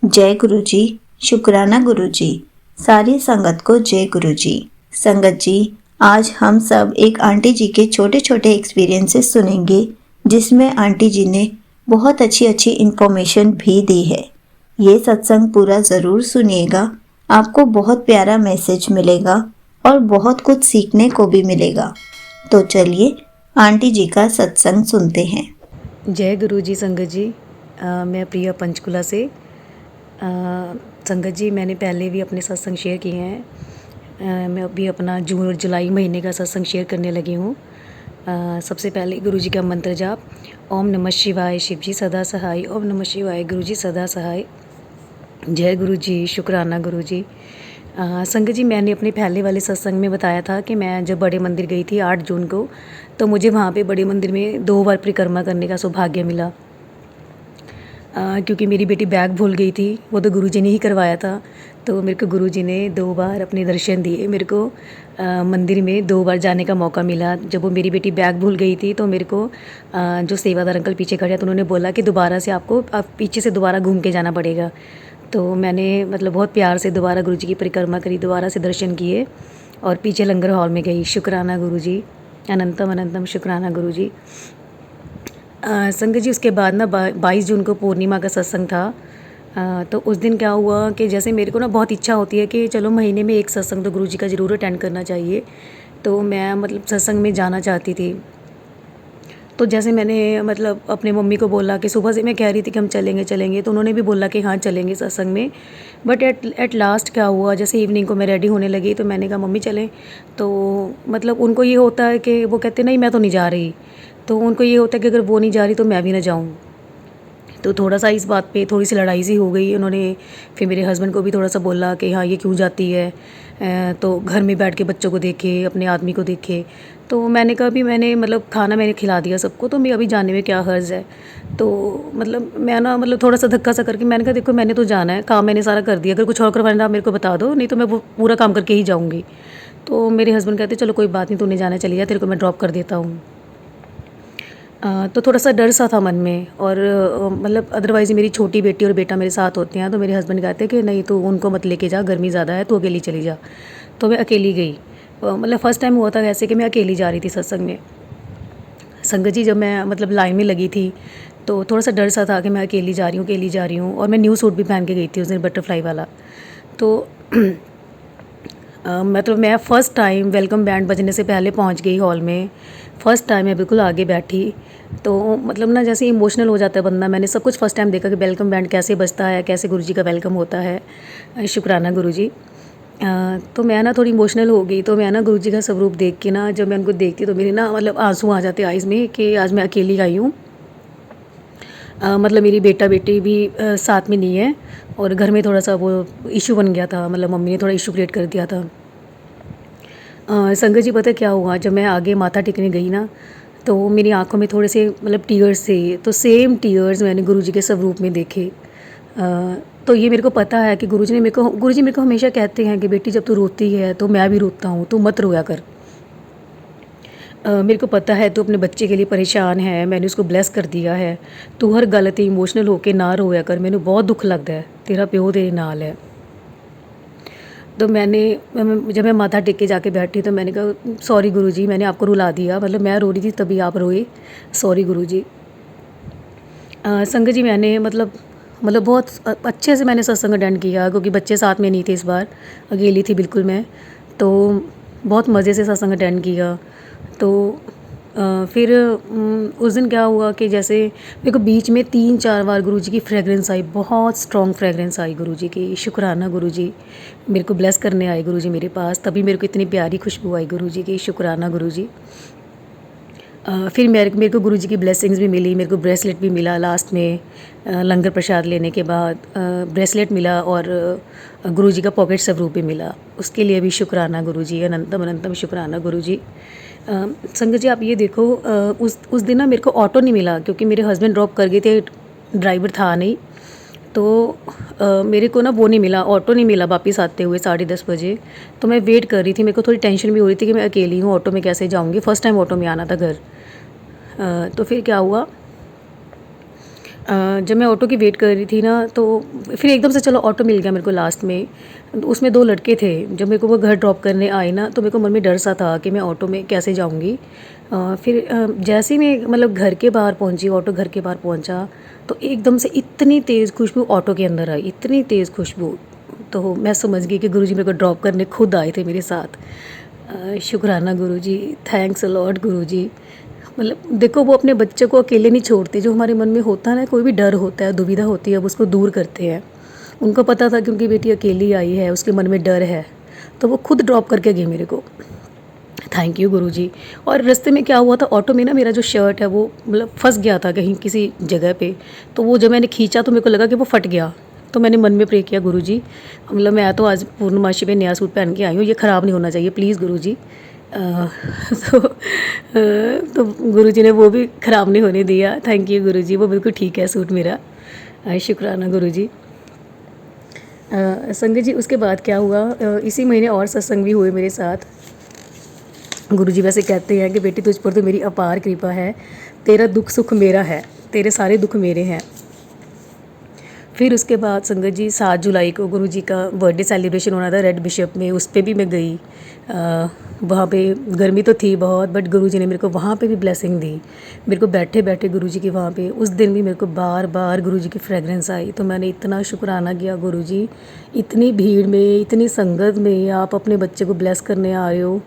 जय गुरु जी। शुक्राना गुरु जी। सारी संगत को जय गुरु जी। संगत जी, आज हम सब एक आंटी जी के छोटे छोटे एक्सपीरियंसेस सुनेंगे, जिसमें आंटी जी ने बहुत अच्छी अच्छी इन्फॉर्मेशन भी दी है। ये सत्संग पूरा ज़रूर सुनिएगा, आपको बहुत प्यारा मैसेज मिलेगा और बहुत कुछ सीखने को भी मिलेगा। तो चलिए आंटी जी का सत्संग सुनते हैं। जय गुरु जी। संगत जी, मैं प्रिया पंचकुला से। संगत जी, मैंने पहले भी अपने सत्संग शेयर किए हैं। मैं अभी अपना जून और जुलाई महीने का सत्संग शेयर करने लगी हूँ। सबसे पहले गुरु जी का मंत्र जाप। ओम नमः शिवाय, शिव जी सदा सहाय। ओम नमः शिवाय, गुरु जी सदा सहाय। जय गुरु जी। शुक्राना गुरु जी। संगत जी, मैंने अपने पहले वाले सत्संग में बताया था कि मैं जब बड़े मंदिर गई थी 8 जून को, तो मुझे वहाँ पे बड़े मंदिर में 2 बार परिक्रमा करने का सौभाग्य मिला। क्योंकि मेरी बेटी बैग भूल गई थी, वो तो गुरुजी ने ही करवाया था। तो मेरे को गुरुजी ने 2 बार अपने दर्शन दिए। मेरे को मंदिर में 2 बार जाने का मौका मिला। जब वो मेरी बेटी बैग भूल गई थी, तो मेरे को जो सेवादार अंकल पीछे खड़े हैं, तो उन्होंने बोला कि दोबारा से आपको पीछे से दोबारा घूम के जाना पड़ेगा। तो मैंने मतलब बहुत प्यार से दोबारा गुरुजी की परिक्रमा करी, दोबारा से दर्शन किए और पीछे लंगर हॉल में गई। शुक्राना गुरुजी, अनंतम अनंतम शुक्राना गुरुजी। संगत जी, उसके बाद ना 22 जून को पूर्णिमा का सत्संग था। तो उस दिन क्या हुआ कि जैसे मेरे को ना बहुत इच्छा होती है कि चलो महीने में एक सत्संग तो गुरु जी का ज़रूर अटेंड करना चाहिए। तो मैं मतलब सत्संग में जाना चाहती थी। तो जैसे मैंने मतलब अपने मम्मी को बोला कि सुबह से मैं कह रही थी कि हम चलेंगे चलेंगे, तो उन्होंने भी बोला कि हाँ चलेंगे सत्संग में। बट एट लास्ट क्या हुआ, जैसे इवनिंग को मैं रेडी होने लगी, तो मैंने कहा मम्मी चलें। तो मतलब उनको ये होता है कि वो कहते नहीं मैं तो नहीं जा रही। तो उनको ये होता है कि अगर वो नहीं जा रही तो मैं भी ना जाऊँ। तो थोड़ा-सा इस बात पे थोड़ी-सी लड़ाई सी हो गई। उन्होंने फिर मेरे हस्बैंड को भी थोड़ा-सा बोला कि हाँ, ये क्यों जाती है? तो घर में बैठ के बच्चों को देखे, अपने आदमी को देखे। तो मैंने कहा भी मैंने मतलब खाना मैंने खिला दिया सबको, तो मैं अभी जाने में क्या हर्ज़ है? तो मतलब मैं ना मतलब थोड़ा-सा धक्का सा करके मैंने कहा देखो मैंने तो जाना है, काम मैंने सारा कर दिया, अगर कुछ और करवाना आप मेरे को बता दो, नहीं तो मैं वो पूरा काम करके ही जाऊँगी। तो मेरे हस्बैंड कहते चलो कोई बात नहीं, तू नहीं जाना चली जा, तेरे को मैं ड्रॉप कर देता हूँ। तो थोड़ा-सा डर सा था मन में और मतलब अदरवाइज़ मेरी छोटी बेटी और बेटा मेरे साथ होते हैं, तो मेरे हस्बैंड कहते हैं कि नहीं तू उनको मत लेके जा, गर्मी ज़्यादा है, तू अकेली चली जा। तो मैं अकेली गई। मतलब फ़र्स्ट टाइम हुआ था वैसे कि मैं अकेली जा रही थी सत्संग में। संगत जी, जब मैं मतलब लाइन में लगी थी, तो थोड़ा-सा डर सा था कि मैं अकेली जा रही हूँ और मैं न्यू सूट भी पहन के गई थी उस दिन बटरफ्लाई वाला। तो मतलब मैं फ़र्स्ट टाइम वेलकम बैंड बजने से पहले पहुंच गई हॉल में। फ़र्स्ट टाइम मैं बिल्कुल आगे बैठी। तो मतलब ना जैसे इमोशनल हो जाता है बंदा। मैंने सब कुछ फ़र्स्ट टाइम देखा कि वेलकम बैंड कैसे बजता है, कैसे गुरुजी का वेलकम होता है। शुक्राना गुरुजी। तो मैं ना थोड़ी इमोशनल हो गई। तो मैं ना गुरुजी का स्वरूप देख के ना जब मैं उनको देखती तो मेरे ना मतलब आंसू आ जाते आइज़ में कि आज मैं अकेली आई हूँ। मतलब मेरी बेटा-बेटी भी साथ में नहीं है और घर में थोड़ा-सा वो इश्यू बन गया था, मतलब मम्मी ने थोड़ा इश्यू क्रिएट कर दिया था। संगत जी, पता है क्या हुआ, जब मैं आगे माथा टेकने गई ना, तो मेरी आँखों में थोड़े से मतलब टीयर्स थे। तो सेम टीयर्स मैंने गुरुजी के स्वरूप में देखे। तो ये मेरे को पता है कि गुरुजी मेरे को हमेशा कहते हैं कि बेटी जब तू रोती है तो मैं भी रोता हूँ, तू मत रोया कर। मेरे को पता है तू अपने बच्चे के लिए परेशान है, मैंने उसको ब्लेस कर दिया है। तू हर गल ते इमोशनल होके ना रोया कर, मैनू बहुत दुख लगता है, तेरा प्यो तेरे नाल है। तो जब मैं माथा टेक के जाके बैठी तो मैंने कहा सॉरी गुरुजी, मैंने आपको रुला दिया, मतलब मैं रो रही थी तभी आप रोए, सॉरी गुरुजी। संगत जी, मैंने मतलब बहुत अच्छे से मैंने सत्संग अटेंड किया क्योंकि बच्चे साथ में नहीं थे इस बार, अकेली थी बिल्कुल मैं। तो बहुत मज़े से सत्संग अटेंड किया। तो फिर उस दिन क्या हुआ कि जैसे मेरे को बीच में 3-4 बार गुरुजी की फ्रेगरेंस आई, बहुत स्ट्रॉन्ग फ्रेगरेंस आई गुरुजी की। शुक्राना गुरुजी, मेरे को ब्लेस करने आए गुरुजी मेरे पास, तभी मेरे को इतनी प्यारी खुशबू आई गुरुजी की। शुक्राना गुरुजी। फिर मेरे को गुरुजी की ब्लेसिंग्स भी मिली, मेरे को ब्रेसलेट भी मिला लास्ट में। लंगर प्रसाद लेने के बाद ब्रेसलेट मिला और गुरुजी का पॉकेट स्वरूप भी मिला। उसके लिए भी शुक्राना गुरुजी, अनंतम अनंतम शुक्राना गुरुजी। संगत जी, आप ये देखो, उस दिन ना मेरे को ऑटो नहीं मिला क्योंकि मेरे हस्बैंड ड्रॉप कर गए थे, ड्राइवर था नहीं। तो मेरे को ना वो नहीं मिला, ऑटो नहीं मिला वापस आते हुए 10:30 बजे। तो मैं वेट कर रही थी, मेरे को थोड़ी टेंशन भी हो रही थी कि मैं अकेली हूँ, ऑटो में कैसे जाऊँगी, फ़र्स्ट टाइम ऑटो में आना था घर। तो फिर क्या हुआ, जब मैं ऑटो की वेट कर रही थी ना, तो फिर एकदम से चलो ऑटो मिल गया मेरे को लास्ट में। उसमें 2 लड़के थे। जब मेरे को वो घर ड्रॉप करने आए ना, तो मेरे को मन में डर सा था कि मैं ऑटो में कैसे जाऊँगी। फिर जैसे ही मैं मतलब घर के बाहर पहुँची, ऑटो घर के बाहर पहुँचा, तो एकदम से इतनी तेज़ खुशबू ऑटो के अंदर आई, इतनी तेज़ खुशबू। तो मैं समझ गई कि गुरुजी मेरे को ड्रॉप करने खुद आए थे मेरे साथ। शुक्राना गुरुजी, थैंक्स अ लॉट गुरुजी। मतलब देखो, वो अपने बच्चे को अकेले नहीं छोड़ते। जो हमारे मन में होता है ना, कोई भी डर होता है, दुविधा होती है, अब उसको दूर करते हैं। उनको पता था कि उनकी बेटी अकेली आई है, उसके मन में डर है, तो वो खुद ड्रॉप करके गए मेरे को। थैंक यू गुरुजी। और रास्ते में क्या हुआ था, ऑटो में ना मेरा जो शर्ट है वो मतलब फंस गया था कहीं किसी जगह पे। तो वो जब मैंने खींचा तो मेरे को लगा कि वो फट गया। तो मैंने मन में प्रे किया, गुरुजी मतलब मैं तो आज पूर्णमासी पे नया सूट पहन के आई हूँ, ये ख़राब नहीं होना चाहिए प्लीज़ गुरुजी। तो गुरुजी ने वो भी ख़राब नहीं होने दिया। थैंक यू गुरुजी, वो बिल्कुल ठीक है सूट मेरा। शुक्राना गुरुजी। संगत जी, उसके बाद क्या हुआ, इसी महीने और सत्संग भी हुए मेरे साथ। गुरुजी वैसे कहते हैं कि बेटी तुझ पर तो मेरी अपार कृपा है, तेरा दुख सुख मेरा है, तेरे सारे दुख मेरे हैं। फिर उसके बाद संगत जी 7 जुलाई को गुरुजी का बर्थडे सेलिब्रेशन होना था रेड बिशप में, उस पर भी मैं गई। वहाँ पे गर्मी तो थी बहुत, बट गुरुजी ने मेरे को वहाँ पे भी ब्लेसिंग दी। मेरे को बैठे बैठे गुरुजी के वहाँ पे उस दिन भी मेरे को बार बार गुरुजी की फ्रेगरेंस आई। तो मैंने इतना शुक्राना किया, गुरुजी इतनी भीड़ में, इतनी संगत में आप अपने बच्चे को ब्लेस करने आ रहे हो।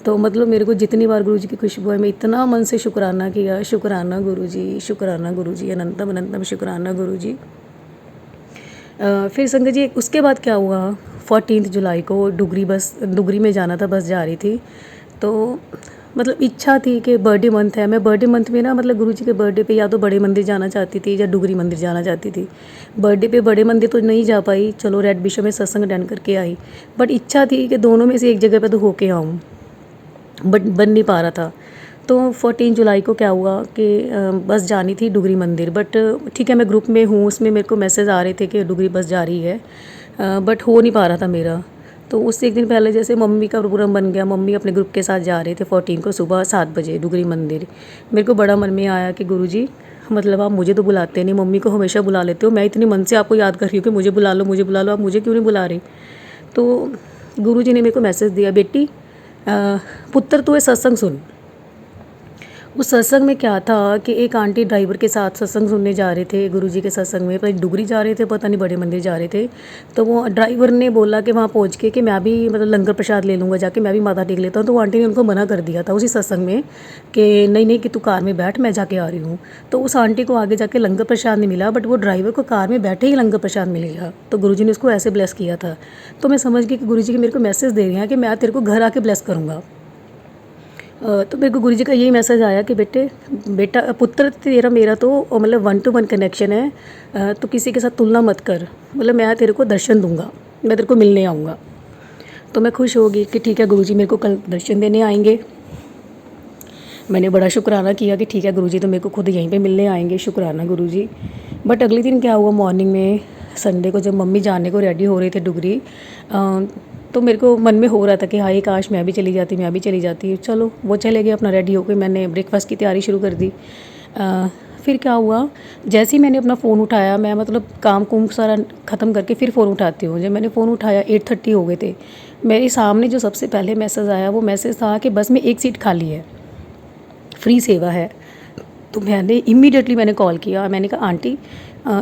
तो मतलब मेरे को जितनी बार गुरुजी की खुशबू है, मैं इतना मन से शुक्राना किया, शुक्राना गुरुजी, शुक्राना गुरुजी, अनंतम अनंतम शुक्राना गुरुजी। फिर संगत जी उसके बाद क्या हुआ, 14 जुलाई को डुगरी में जाना था, बस जा रही थी। तो मतलब इच्छा थी कि बर्थडे मंथ है, मैं बर्थडे मंथ में ना मतलब गुरुजी के बर्थडे पे या तो बड़े मंदिर जाना चाहती थी या डुगरी मंदिर जाना चाहती थी। बर्थडे पे बड़े मंदिर तो नहीं जा पाई, चलो रेड बिशप में सत्संग अटेंड करके आई। बट इच्छा थी कि दोनों में से एक जगह पे तो होके आऊँ, बट बन नहीं पा रहा था। तो 14 जुलाई को क्या हुआ कि बस जानी थी डुगरी मंदिर, बट ठीक है मैं ग्रुप में हूँ, उसमें मेरे को मैसेज आ रहे थे कि डुगरी बस जा रही है, बट हो नहीं पा रहा था मेरा। तो उससे एक दिन पहले जैसे मम्मी का प्रोग्राम बन गया, मम्मी अपने ग्रुप के साथ जा रहे थे 14 को सुबह 7 बजे डुगरी मंदिर। मेरे को बड़ा मन में आया कि गुरुजी मतलब आप मुझे तो बुलाते नहीं, मम्मी को हमेशा बुला लेते हो, मैं इतनी मन से आपको याद कर रही हूँ कि मुझे बुला लो मुझे बुला लो, आप मुझे क्यों नहीं बुला रहे। तो गुरुजी ने मेरे को मैसेज दिया, बेटी पुत्र तू ये सत्संग सुन। उस सत्संग में क्या था कि एक आंटी ड्राइवर के साथ सत्संग सुनने जा रहे थे गुरुजी के सत्संग में, पर डुगरी जा रहे थे, पता नहीं बड़े मंदिर जा रहे थे। तो वो ड्राइवर ने बोला कि वहाँ पहुँच के कि मैं भी मतलब लंगर प्रसाद ले लूँगा जाके, मैं भी माथा टेक लेता हूँ। तो वो आंटी ने उनको मना कर दिया था उसी सत्संग में कि नहीं नहीं कि तू कार में बैठ, मैं जाके आ रही हूँ। तो उस आंटी को आगे जाके लंगर प्रसाद नहीं मिला, बट वो ड्राइवर को कार में बैठे ही लंगर प्रसाद मिल गया। तो गुरुजी ने उसको ऐसे ब्लेस किया था। तो मैं समझ गई कि गुरुजी के मेरे को मैसेज दे रहे हैं कि मैं तेरे को घर आके ब्लेस करूँगा। तो मेरे को गुरुजी का यही मैसेज आया कि बेटा पुत्र तेरा मेरा तो मतलब 1 to 1 कनेक्शन है, तो किसी के साथ तुलना मत कर, मतलब मैं तेरे को दर्शन दूंगा, मैं तेरे को मिलने आऊँगा। तो मैं खुश हो गई कि ठीक है गुरुजी मेरे को कल दर्शन देने आएंगे। मैंने बड़ा शुक्राना किया कि ठीक है गुरुजी तो मेरे को खुद यहीं पे मिलने आएंगे, शुक्राना गुरुजी। बट अगले दिन क्या हुआ, मॉर्निंग में संडे को जब मम्मी जाने को रेडी हो रहे थे डुगरी, तो मेरे को मन में हो रहा था कि हाय काश मैं भी चली जाती। चलो वो चले गए अपना रेडी होकर, मैंने ब्रेकफास्ट की तैयारी शुरू कर दी। फिर क्या हुआ, जैसे ही मैंने अपना फ़ोन उठाया, मैं मतलब काम कुम सारा ख़त्म करके फिर फ़ोन उठाती हूँ। जब मैंने फ़ोन उठाया 8:30 हो गए थे, मेरे सामने जो सबसे पहले मैसेज आया वो मैसेज था कि बस में एक सीट खाली है, फ्री सेवा है। तो मैंने इमीडिएटली मैंने कॉल किया, मैंने कहा आंटी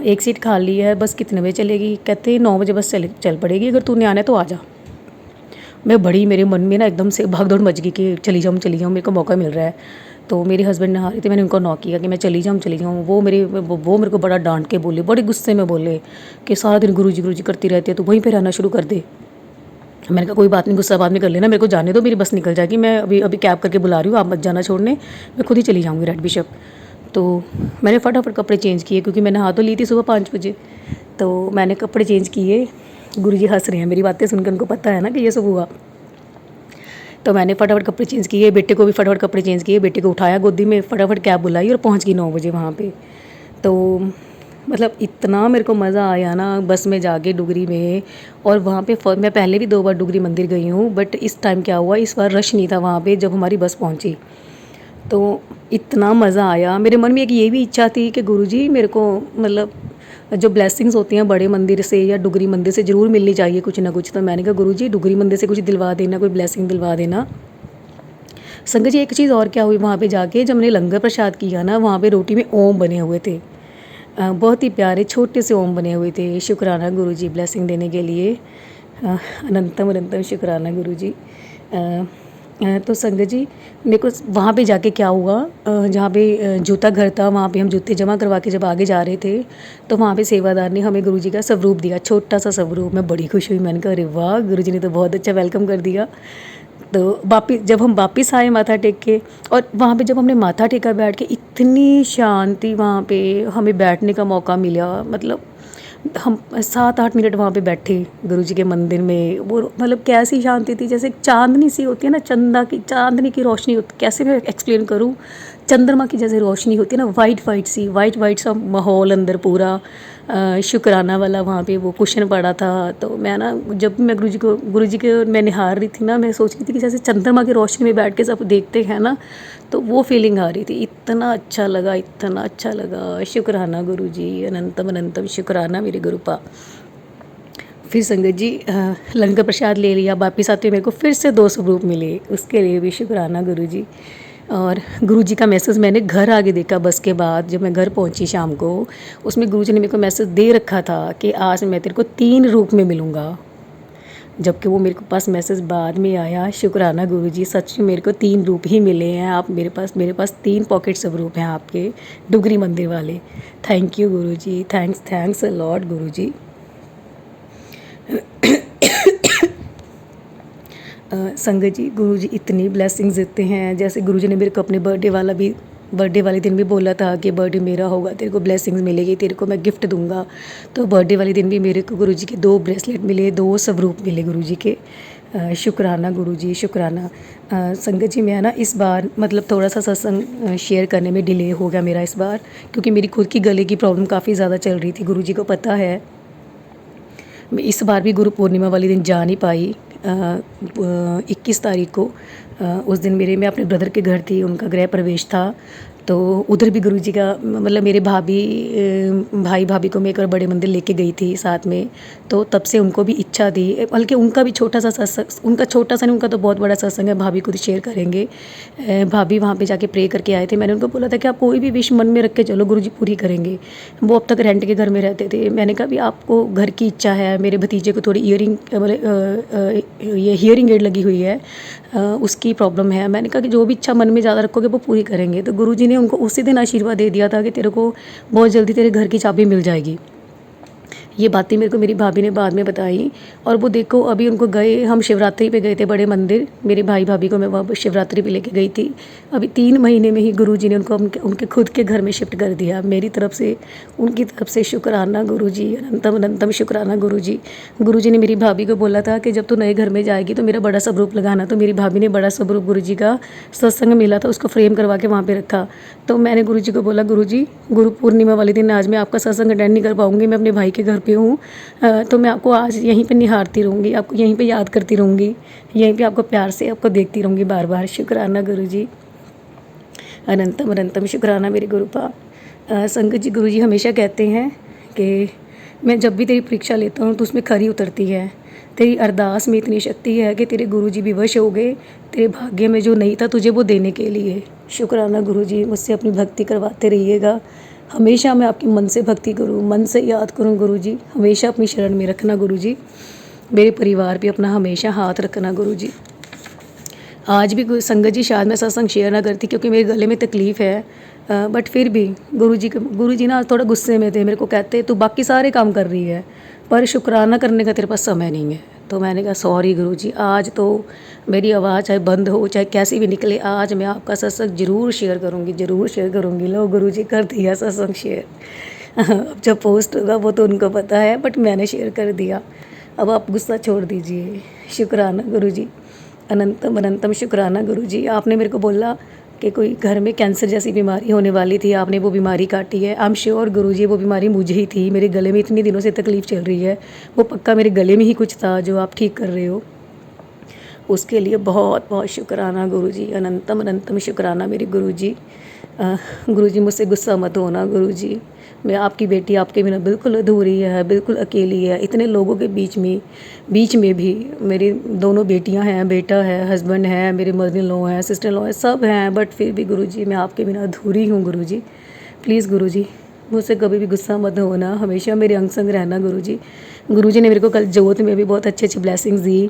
एक सीट खाली है, बस कितने बजे चलेगी। कहते 9 बजे बस चल पड़ेगी, अगर तूने आना है तो आ जा। मैं बड़ी मेरे मन में ना एकदम से भाग दौड़ मच गई कि चली जाऊँ मेरे को मौका मिल रहा है। तो मेरे हस्बैंड नहा रहे थे, मैंने उनको नॉक किया कि मैं चली जाऊँ। वो मेरे को बड़ा डांट के बोले, बड़े गुस्से में बोले कि सारा दिन गुरुजी करती रहती है, तो वहीं पे रहना शुरू कर दे। मैंने कहा कोई बात नहीं, गुस्सा बाद में कर लेना, मेरे को जाने दो, मेरी बस निकल जाएगी, मैं अभी कैब करके बुला रही हूँ, आप मत जाना छोड़ने, मैं खुद ही चली जाऊँगी रेड बिशप। तो मैंने फटाफट कपड़े चेंज किए, क्योंकि मैंने नहा तो ली थी सुबह 5 बजे। तो मैंने कपड़े चेंज किए। गुरुजी हंस रहे हैं मेरी बातें सुनकर, उनको पता है ना कि ये सब हुआ। तो मैंने फटाफट कपड़े चेंज किए, बेटे को भी फटाफट कपड़े चेंज किए, बेटे को उठाया गोदी में, फटाफट कैब बुलाई और पहुंच गई 9 बजे वहाँ पे। तो मतलब इतना मेरे को मज़ा आया ना बस में जाके डुगरी में। और वहाँ पे मैं पहले भी 2 बार डुगरी मंदिर गई हूँ, बट इस टाइम क्या हुआ, इस बार रश नहीं था वहाँ पे जब हमारी बस पहुँची। तो इतना मज़ा आया। मेरे मन में एक ये भी इच्छा थी कि गुरुजी मेरे को मतलब जो ब्लेसिंग्स होती हैं बड़े मंदिर से या डुगरी मंदिर से ज़रूर मिलनी चाहिए कुछ ना कुछ। तो मैंने कहा गुरुजी डुगरी मंदिर से कुछ दिलवा देना, कोई ब्लेसिंग दिलवा देना। संगत जी एक चीज़ और क्या हुई वहाँ पे जाके, जब हमने लंगर प्रसाद किया ना, वहाँ पे रोटी में ओम बने हुए थे। बहुत ही प्यारे छोटे से ओम बने हुए थे। शुक्राना गुरुजी ब्लेसिंग देने के लिए। अनंतम अनंतम शुक्राना गुरुजी। तो संगत जी मेरे को वहाँ पे जाके क्या हुआ, जहाँ पे जूता घर था वहाँ पे हम जूते जमा करवा के जब आगे जा रहे थे, तो वहाँ पे सेवादार ने हमें गुरुजी का स्वरूप दिया, छोटा सा स्वरूप। मैं बड़ी खुश हुई, मैंने कहा अरे वाह, गुरुजी ने तो बहुत अच्छा वेलकम कर दिया। तो वापिस जब हम वापस आए माथा टेक के, और वहाँ पे जब हमने माथा टेका बैठ के, इतनी शांति वहाँ पे हमें बैठने का मौका मिला। मतलब हम 7-8 मिनट वहाँ पे बैठे गुरुजी के मंदिर में। वो मतलब कैसी शांति थी, जैसे चांदनी सी होती है ना, चांदनी की रोशनी होती, कैसे मैं एक्सप्लेन करूँ, चंद्रमा की जैसे रोशनी होती है ना, वाइट वाइट सा माहौल अंदर पूरा। शुक्राना वाला वहाँ पे वो कुशन पड़ा था। तो मैं ना जब मैं गुरुजी के मैं निहार रही थी ना, मैं सोच रही थी कि जैसे चंद्रमा की रोशनी में बैठ के सब देखते हैं ना, तो वो फीलिंग आ रही थी। इतना अच्छा लगा, इतना अच्छा लगा। शुक्राना गुरुजी, अनंतम अनंतम शुक्राना मेरे गुरुपा। फिर संगत जी लंगर प्रसाद ले लिया, वापिस आते हुए मेरे को फिर से 2 स्वरूप मिले, उसके लिए भी शुक्राना गुरुजी। और गुरुजी का मैसेज मैंने घर आके देखा बस के बाद, जब मैं घर पहुंची शाम को, उसमें गुरुजी ने मेरे को मैसेज दे रखा था कि आज मैं तेरे को 3 रूप में मिलूँगा। जबकि वो मेरे को पास मैसेज बाद में आया। शुक्राना गुरुजी, सच में मेरे को 3 रूप ही मिले हैं। आप मेरे पास 3 पॉकेट स्वरूप हैं आपके, डुगरी मंदिर वाले। Thank you Guruji, thanks a lot Guruji. संगत जी गुरुजी इतनी ब्लेसिंग्स देते हैं। जैसे गुरुजी ने मेरे को अपने बर्थडे वाले दिन भी बोला था कि बर्थडे मेरा होगा, तेरे को ब्लेसिंग्स मिलेगी, तेरे को मैं गिफ्ट दूंगा। तो बर्थडे वाले दिन भी मेरे को गुरुजी के 2 ब्रेसलेट मिले, 2 स्वरूप मिले गुरुजी के। शुक्राना गुरुजी, शुक्राना। संगत जी मैं ना इस बार मतलब थोड़ा सा सत्संग शेयर करने में डिले हो गया मेरा इस बार, क्योंकि मेरी खुद की गले की प्रॉब्लम काफ़ी ज़्यादा चल रही थी, गुरुजी को पता है। मैं इस बार भी गुरु पूर्णिमा वाले दिन जा नहीं पाई। 21 तारीख को उस दिन मैं अपने ब्रदर के घर थी, उनका गृह प्रवेश था। तो उधर भी गुरुजी का मतलब मेरे भाई भाभी को मैं एक बार बड़े मंदिर लेके गई थी साथ में। तो तब से उनको भी इच्छा थी, बल्कि उनका भी छोटा सा सत्संग, उनका छोटा सा नहीं, उनका तो बहुत बड़ा सत्संग है, भाभी खुद शेयर करेंगे। भाभी वहाँ पे जाके प्रे करके आए थे। मैंने उनको बोला था कि आप कोई भी विश मन में रख के चलो, गुरुजी पूरी करेंगे। वो अब तक रेंट के घर में रहते थे। मैंने कहा भी आपको घर की इच्छा है, मेरे भतीजे को थोड़ी ये हियरिंग एड लगी हुई है, उसकी प्रॉब्लम है। मैंने कहा कि जो भी इच्छा मन में ज़्यादा रखोगे वो पूरी करेंगे। तो गुरुजी ने उनको उसी दिन आशीर्वाद दे दिया था कि तेरे को बहुत जल्दी तेरे घर की चाबी मिल जाएगी। ये बातें मेरे को मेरी भाभी ने बाद में बताई। और वो देखो अभी उनको गए, हम शिवरात्रि पे गए थे बड़े मंदिर, मेरे भाई भाभी को मैं वहाँ शिवरात्रि पे लेके गई थी। अभी 3 महीने में ही गुरुजी ने उनको उनके खुद के घर में शिफ्ट कर दिया। मेरी तरफ से उनकी तरफ से शुक्राना गुरुजी, अनंतम अनंतम शुक्राना गुरुजी। गुरुजी ने मेरी भाभी को बोला था कि जब तू नए घर में जाएगी तो मेरा बड़ा स्वरूप लगाना। तो मेरी भाभी ने बड़ा स्वरूप गुरुजी का सत्संग मिला था, उसको फ्रेम करवा के वहाँ पे रखा। तो मैंने गुरुजी को बोला, गुरुजी गुरु पूर्णिमा वाले दिन आज मैं आपका सत्संग अटेंड नहीं कर पाऊँगी, मैं अपने भाई के घर पे हूँ, तो मैं आपको आज यहीं पे निहारती रहूँगी, आपको यहीं पे याद करती रहूँगी, यहीं पे आपको प्यार से आपको देखती रहूँगी बार बार। शुक्राना गुरुजी, अनंतम अनंतम शुक्राना मेरे गुरुपा। संगत जी गुरुजी हमेशा कहते हैं कि मैं जब भी तेरी परीक्षा लेता हूँ तो उसमें खरी उतरती है। तेरी अरदास में इतनी शक्ति है कि तेरे गुरुजी भी वश हो गए, तेरे भाग्य में जो नहीं था तुझे वो देने के लिए। शुक्राना गुरुजी, मुझसे अपनी भक्ति करवाते रहिएगा। हमेशा मैं आपकी मन से भक्ति करूं, मन से याद करूं गुरुजी, हमेशा अपनी शरण में रखना गुरुजी। मेरे परिवार पे अपना हमेशा हाथ रखना गुरुजी। आज भी संगत जी शायद मैं सत्संग शेयर ना करती क्योंकि मेरे गले में तकलीफ़ है, बट फिर भी गुरुजी ना थोड़ा गुस्से में थे। मेरे को कहते तू बाकी सारे काम कर रही है पर शुक्राना करने का तेरे पास समय नहीं है। तो मैंने कहा सॉरी गुरुजी, आज तो मेरी आवाज़ चाहे बंद हो चाहे कैसी भी निकले, आज मैं आपका सत्संग ज़रूर शेयर करूँगी। लो गुरुजी कर दिया सत्संग शेयर। अब जब पोस्ट होगा वो तो उनको पता है, बट मैंने शेयर कर दिया। अब आप गुस्सा छोड़ दीजिए। शुक्राना गुरुजी, अनंतम अनंतम शुक्राना गुरुजी। आपने मेरे को बोला कि कोई घर में कैंसर जैसी बीमारी होने वाली थी, आपने वो बीमारी काटी है। आई एम श्योर गुरुजी वो बीमारी मुझे ही थी, मेरे गले में इतने दिनों से तकलीफ़ चल रही है, वो पक्का मेरे गले में ही कुछ था जो आप ठीक कर रहे हो। उसके लिए बहुत बहुत शुक्राना गुरुजी, अनंतम अनंतम शुक्राना मेरे गुरुजी। गुरुजी मुझसे गुस्सा मत होना गुरुजी, मैं आपकी बेटी आपके बिना बिल्कुल अधूरी है, बिल्कुल अकेली है। इतने लोगों के बीच में भी मेरी दोनों बेटियां हैं, बेटा है, हस्बैंड है, मेरे मदर इन लॉ हैं, सिस्टर इन लॉ है, सब हैं, बट फिर भी गुरुजी मैं आपके बिना अधूरी हूँ गुरुजी। प्लीज़ गुरुजी मुझसे कभी भी गुस्सा मत होना, हमेशा मेरे अंग संग रहना गुरुजी। गुरुजी ने मेरे को कल जोत में भी बहुत अच्छी अच्छी ब्लेसिंग्स दी।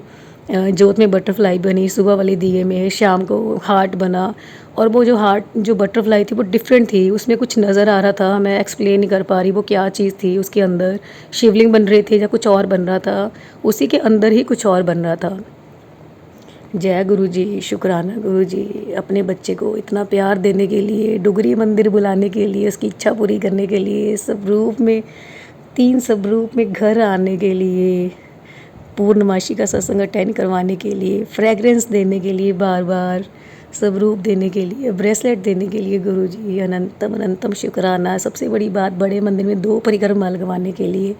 जोत में बटरफ्लाई बनी सुबह वाले दिए में, शाम को हार्ट बना, और वो जो हार्ट जो बटरफ्लाई थी वो डिफरेंट थी, उसमें कुछ नज़र आ रहा था, मैं एक्सप्लेन नहीं कर पा रही वो क्या चीज़ थी। उसके अंदर शिवलिंग बन रहे थे या कुछ और बन रहा था, उसी के अंदर ही कुछ और बन रहा था। जय गुरु जी, शुक्राना गुरु जी, अपने बच्चे को इतना प्यार देने के लिए, डुगरी मंदिर बुलाने के लिए, उसकी इच्छा पूरी करने के लिए, सब रूप में 3 सब रूप में घर आने के लिए, पूर्णमासी का सत्संग अटेंड करवाने के लिए, फ्रेगरेंस देने के लिए, बार बार सब रूप देने के लिए, ब्रेसलेट देने के लिए गुरुजी अनंतम अनंतम शुक्राना। सबसे बड़ी बात, बड़े मंदिर में 2 परिक्रमा लगवाने के लिए।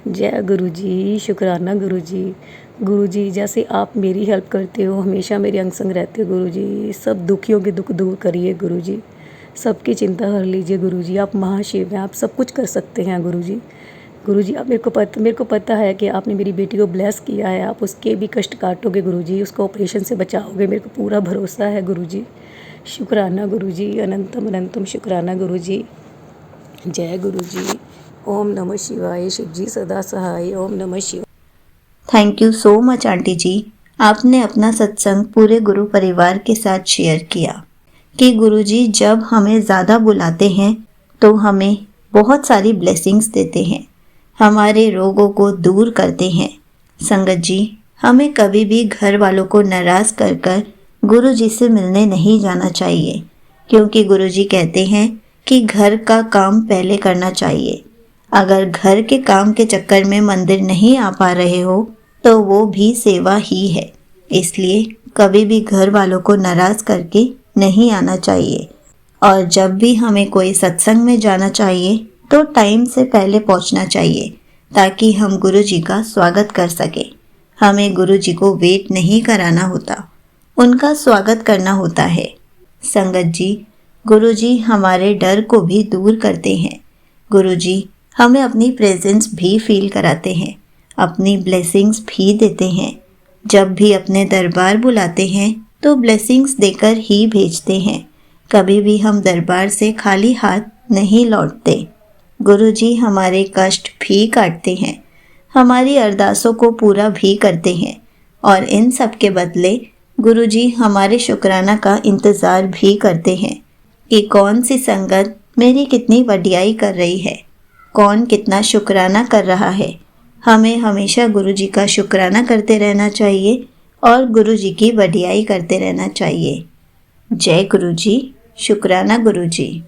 जय गुरुजी, शुक्राना गुरुजी। गुरुजी जैसे आप मेरी हेल्प करते हो, हमेशा मेरे अंग संग रहते हो गुरुजी। सब दुखियों के दुख दूर करिए गुरुजी, सबकी चिंता हर लीजिए गुरुजी। आप महाशिव हैं, आप सब कुछ कर सकते हैं गुरुजी। गुरुजी आप मेरे को पता है कि आपने मेरी बेटी को ब्लेस किया है, आप उसके भी कष्ट काटोगे गुरुजी, उसको ऑपरेशन से बचाओगे, मेरे को पूरा भरोसा है गुरुजी। शुक्राना गुरुजी, अनंतम अनंतम शुक्राना गुरुजी। जय गुरुजी। ओम नमः शिवाय। शिव जी सदा सहाय। ओम नमः शिवाय। Thank you so much aunty ji, आपने अपना सत्संग पूरे गुरु परिवार के साथ शेयर किया कि गुरुजी जब हमें ज़्यादा बुलाते हैं तो हमें बहुत सारी ब्लेसिंग्स देते हैं, हमारे रोगों को दूर करते हैं। संगत जी, हमें कभी भी घर वालों को नाराज़ कर कर गुरुजी से मिलने नहीं जाना चाहिए, क्योंकि गुरुजी कहते हैं कि घर का काम पहले करना चाहिए। अगर घर के काम के चक्कर में मंदिर नहीं आ पा रहे हो तो वो भी सेवा ही है, इसलिए कभी भी घर वालों को नाराज़ करके नहीं आना चाहिए। और जब भी हमें कोई सत्संग में जाना चाहिए तो टाइम से पहले पहुंचना चाहिए, ताकि हम गुरु जी का स्वागत कर सके। हमें गुरु जी को वेट नहीं कराना होता, उनका स्वागत करना होता है। संगत जी, गुरु जी हमारे डर को भी दूर करते हैं। गुरु जी हमें अपनी प्रेजेंस भी फील कराते हैं, अपनी ब्लेसिंग्स भी देते हैं। जब भी अपने दरबार बुलाते हैं तो ब्लेसिंग्स देकर ही भेजते हैं, कभी भी हम दरबार से खाली हाथ नहीं लौटते। गुरु जी हमारे कष्ट भी काटते हैं, हमारी अरदासों को पूरा भी करते हैं, और इन सब के बदले गुरु जी हमारे शुक्राना का इंतज़ार भी करते हैं कि कौन सी संगत मेरी कितनी वडियाई कर रही है, कौन कितना शुक्राना कर रहा है। हमें हमेशा गुरु जी का शुक्राना करते रहना चाहिए और गुरु जी की वडियाई करते रहना चाहिए। जय गुरु जी, शुक्राना गुरु जी।